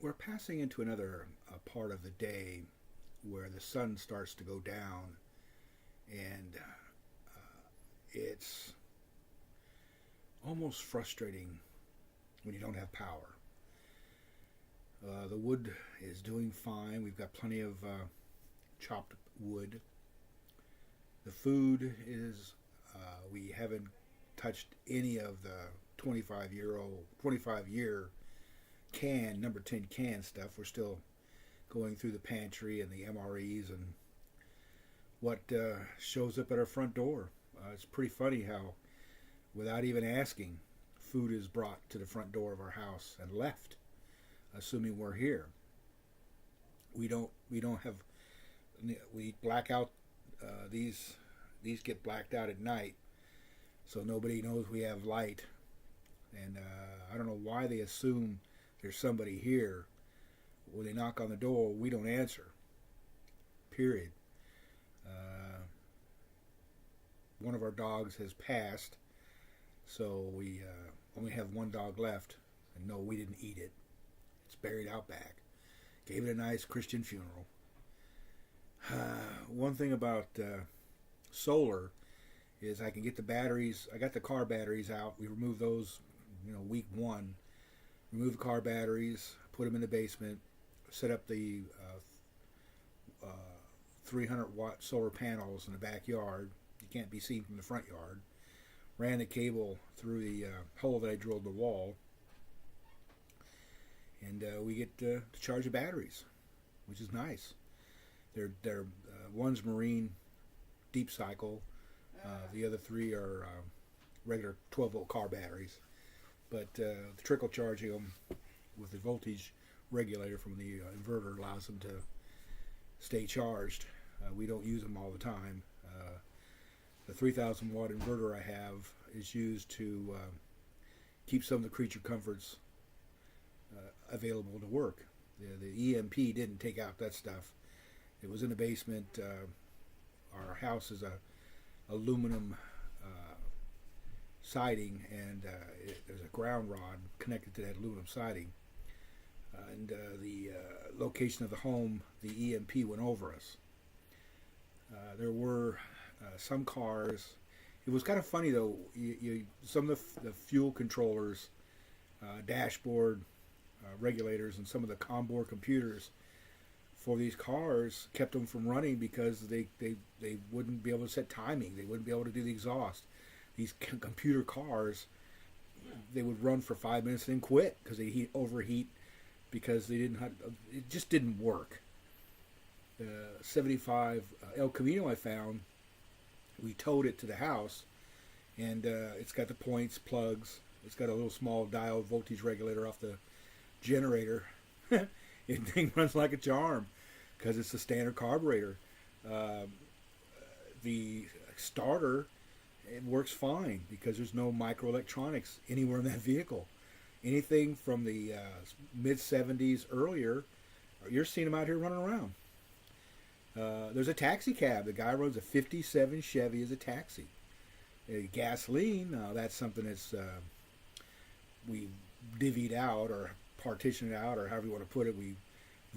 We're passing into another part of the day where the sun starts to go down, and it's almost frustrating when you don't have power. The wood is doing fine. We've got plenty of chopped wood. The food is, we haven't touched any of the 25 year can, number 10 can stuff. We're still going through the pantry and the MREs and what shows up at our front door. It's pretty funny how, without even asking, food is brought to the front door of our house and left, assuming we're here. We don't have, we black out, these get blacked out at night, so nobody knows we have light. And I don't know why they assume there's somebody here. When they knock on the door, we don't answer. Period. One of our dogs has passed, so we only have one dog left. And no, we didn't eat it. It's buried out back. Gave it a nice Christian funeral. One thing about solar is I can get the batteries. I got the car batteries out. We removed those, week one. Remove the car batteries, put them in the basement, set up the 300-watt solar panels in the backyard. You can't be seen from the front yard. Ran the cable through the hole that I drilled in the wall. And we get to charge the batteries, which is nice. They're one's marine deep cycle. The other three are regular 12-volt car batteries. But the trickle charging them with the voltage regulator from the inverter allows them to stay charged. We don't use them all the time. The 3,000 watt inverter I have is used to keep some of the creature comforts available to work. The EMP didn't take out that stuff. It was in the basement. Our house is a aluminum siding, and there's a ground rod connected to that aluminum siding. And the location of the home, the EMP went over us. There were some cars. It was kind of funny though. Some of the fuel controllers, dashboard regulators, and some of the onboard computers for these cars kept them from running because they wouldn't be able to set timing. They wouldn't be able to do the exhaust. These computer cars, they would run for 5 minutes and then quit because they overheat because they didn't have, it just didn't work. The 75 El Camino I found, we towed it to the house, and it's got the points, plugs. It's got a little small diode voltage regulator off the generator. It thing runs like a charm because it's a standard carburetor. The starter, it works fine because there's no microelectronics anywhere in that vehicle. Anything from the mid-70s earlier, you're seeing them out here running around. There's a taxi cab. The guy runs a 57 Chevy as a taxi. Gasoline, that's something that's we divvied out or partitioned out or however you want to put it. We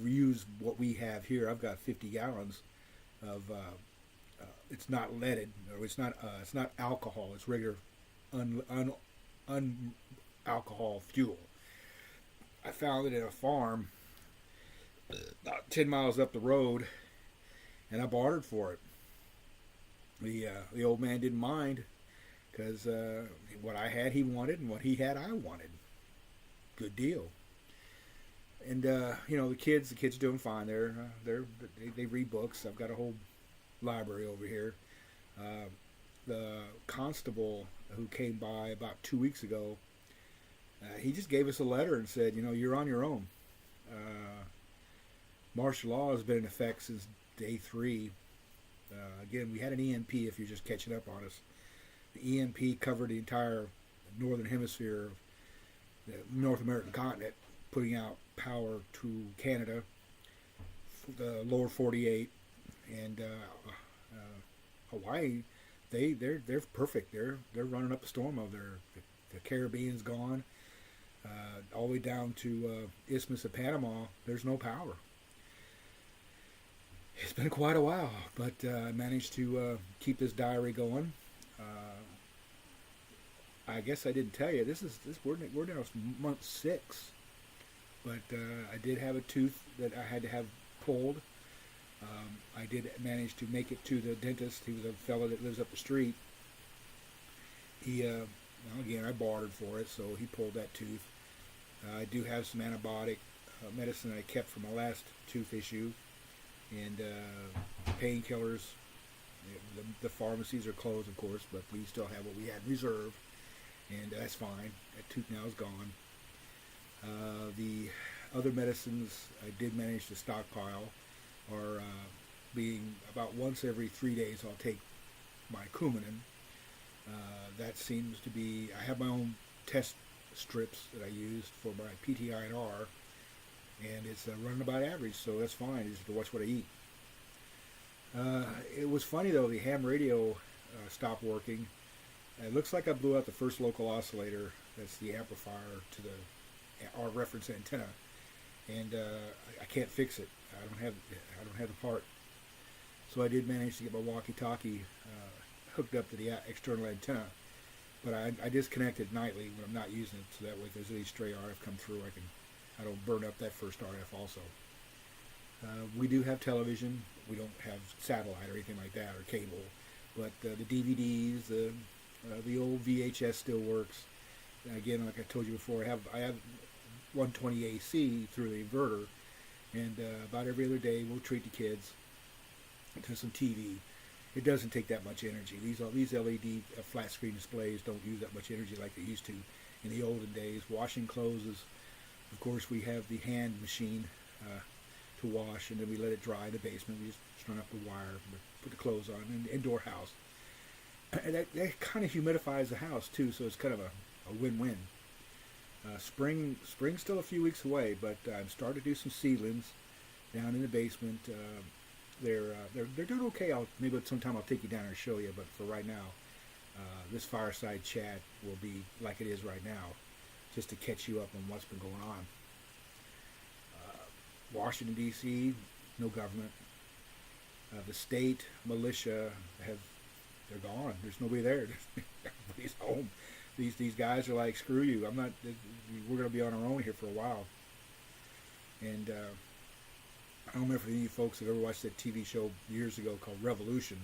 reuse what we have here. I've got 50 gallons of it's not leaded, or it's not alcohol. It's regular alcohol fuel. I found it at a farm about 10 miles up the road, and I bartered for it. The old man didn't mind because what I had he wanted, and what he had I wanted. Good deal. And the kids doing fine. They read books. I've got a whole library over here. The constable who came by about 2 weeks ago, he just gave us a letter and said, you're on your own. Martial law has been in effect since day 3. Again, we had an EMP, if you're just catching up on us. The EMP covered the entire northern hemisphere, the North American continent, putting out power to Canada, the lower 48, and Hawaii. They're perfect. They're running up a storm over there. The Caribbean's gone. all the way down to Isthmus of Panama, there's no power. It's been quite a while, but I managed to keep this diary going. I guess I didn't tell you, we're now month 6, but I did have a tooth that I had to have pulled. I did manage to make it to the dentist. He was a fellow that lives up the street. He, again, I bartered for it, so he pulled that tooth. I do have some antibiotic medicine that I kept from my last tooth issue, and painkillers. The pharmacies are closed, of course, but we still have what we had in reserve, and that's fine. That tooth now is gone. The other medicines I did manage to stockpile are being about once every 3 days I'll take my Coumadin. That seems to be, I have my own test strips that I used for my PTI&R, and it's running about average, so that's fine. I just have to watch what I eat. It was funny though, the ham radio stopped working. It looks like I blew out the first local oscillator. That's the amplifier to our reference antenna, and I can't fix it. I don't have the part. So I did manage to get my walkie-talkie hooked up to the external antenna, but I disconnect it nightly when I'm not using it, so that way if there's any stray RF come through, I don't burn up that first RF also. We do have television. We don't have satellite or anything like that, or cable, but the DVDs, the old VHS still works. And again, like I told you before, I have 120 AC through the inverter, and about every other day we'll treat the kids to some TV. It doesn't take that much energy. These LED flat screen displays don't use that much energy like they used to in the olden days. Washing clothes is, of course, we have the hand machine to wash, and then we let it dry in the basement. We just strung up the wire, put the clothes on, in the indoor house. And that kind of humidifies the house too, so it's kind of a win-win. Spring's still a few weeks away, but I'm starting to do some seedlings down in the basement. They're doing okay. Maybe sometime I'll take you down and show you, but for right now, this fireside chat will be like it is right now, just to catch you up on what's been going on. Washington, D.C., no government. The state militia they're gone. There's nobody there. Everybody's home. These guys are like, screw you. We're going to be on our own here for a while. And I don't remember if any of you folks have ever watched that TV show years ago called Revolution.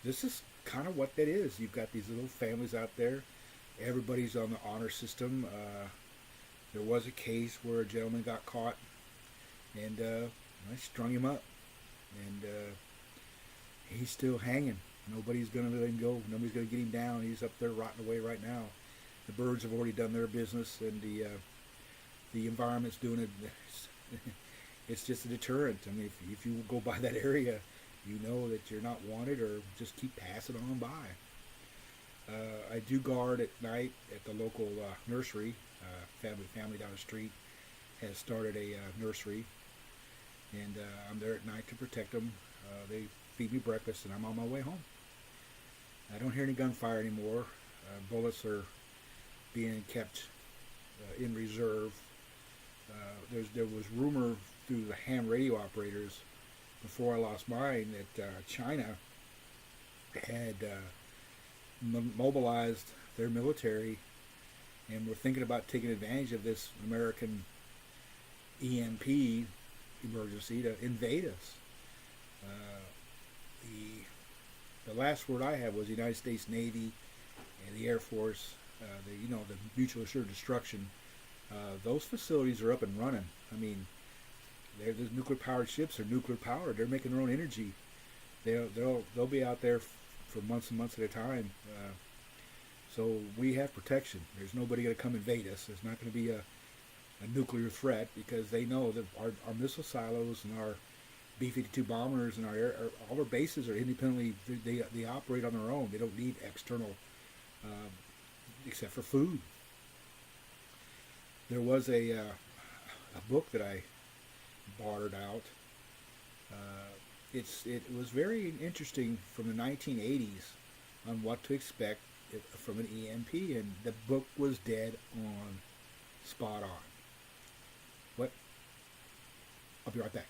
This is kind of what that is. You've got these little families out there. Everybody's on the honor system. There was a case where a gentleman got caught, and I strung him up, and he's still hanging. Nobody's going to let him go. Nobody's going to get him down. He's up there rotting away right now. The birds have already done their business, and the environment's doing it. It's just a deterrent. I mean, if you go by that area, you know that you're not wanted, or just keep passing on by. I do guard at night at the local nursery. Family down the street has started a nursery, and I'm there at night to protect them. They feed me breakfast, and I'm on my way home. I don't hear any gunfire anymore. Bullets are being kept in reserve. There was rumor through the ham radio operators before I lost mine that China had mobilized their military and were thinking about taking advantage of this American EMP emergency to invade us. The last word I had was the United States Navy and the Air Force, the mutual assured destruction. Those facilities are up and running. I mean, those nuclear powered ships are nuclear powered. They're making their own energy. They'll be out there for months and months at a time. So we have protection. There's nobody going to come invade us. There's not going to be a nuclear threat, because they know that our missile silos and our B-52 bombers and all our bases are independently. They operate on their own. They don't need external, except for food. There was a book that I bartered out. It was very interesting, from the 1980s on what to expect from an EMP, and the book was dead on, spot on. I'll be right back.